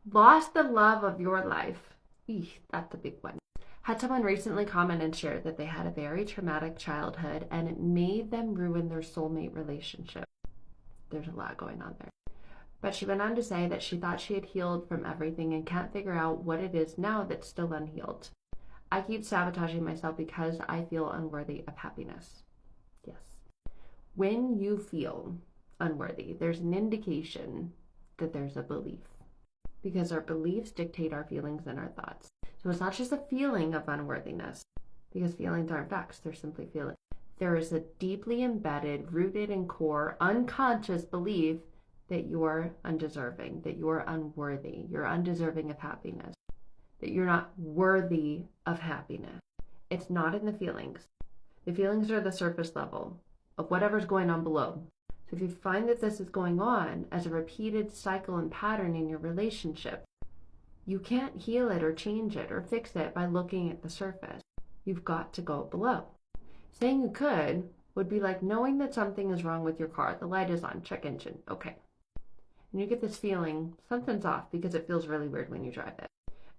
Lost the love of your life. Eesh, that's a big one. Had someone recently comment and share that they had a very traumatic childhood and it made them ruin their soulmate relationship. There's a lot going on there. But she went on to say that she thought she had healed from everything and can't figure out what it is now that's still unhealed. I keep sabotaging myself because I feel unworthy of happiness. Yes. When you feel unworthy, there's an indication that there's a belief, because our beliefs dictate our feelings and our thoughts. So it's not just a feeling of unworthiness, because feelings aren't facts, they're simply feelings. There is a deeply embedded, rooted in core, unconscious belief that you're undeserving, that you're unworthy, you're undeserving of happiness, that you're not worthy of happiness. It's not in the feelings. The feelings are the surface level of whatever's going on below. So if you find that this is going on as a repeated cycle and pattern in your relationship, you can't heal it or change it or fix it by looking at the surface. You've got to go below. Saying you could would be like knowing that something is wrong with your car. The light is on, check engine, okay. And you get this feeling something's off because it feels really weird when you drive it.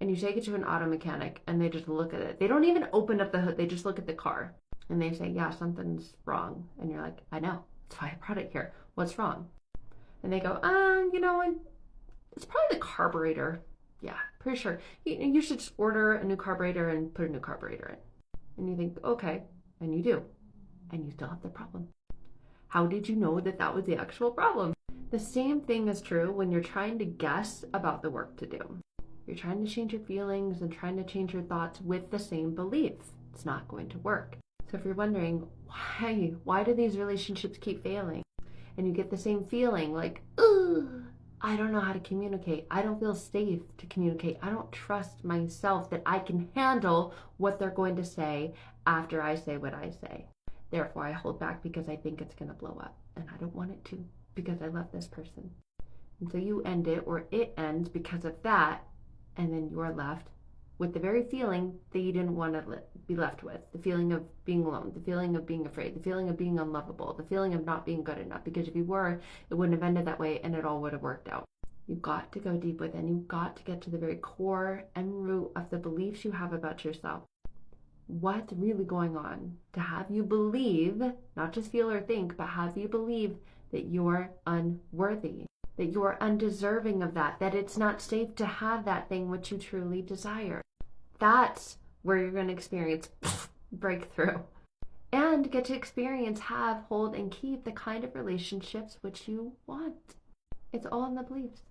And you take it to an auto mechanic and they just look at it. They don't even open up the hood, they just look at the car. And they say, yeah, something's wrong. And you're like, I know, that's why I brought it here. What's wrong? And they go, it's probably the carburetor. Yeah, pretty sure. You should just order a new carburetor and put a new carburetor in. And you think, okay, and you do. And you still have the problem. How did you know that that was the actual problem? The same thing is true when you're trying to guess about the work to do. You're trying to change your feelings and trying to change your thoughts with the same beliefs. It's not going to work. So if you're wondering, why do these relationships keep failing? And you get the same feeling like, ooh, I don't know how to communicate. I don't feel safe to communicate. I don't trust myself that I can handle what they're going to say after I say what I say. Therefore, I hold back because I think it's going to blow up. And I don't want it to because I love this person. And so you end it, or it ends because of that. And then you're left with the very feeling that you didn't want to be left with. The feeling of being alone, the feeling of being afraid, the feeling of being unlovable, the feeling of not being good enough. Because if you were, it wouldn't have ended that way and it all would have worked out. You've got to go deep within. You've got to get to the very core and root of the beliefs you have about yourself. What's really going on to have you believe, not just feel or think, but have you believe that you're unworthy, that you're undeserving of that it's not safe to have that thing which you truly desire. That's where you're going to experience breakthrough and get to experience, have, hold, and keep the kind of relationships which you want. It's all in the beliefs.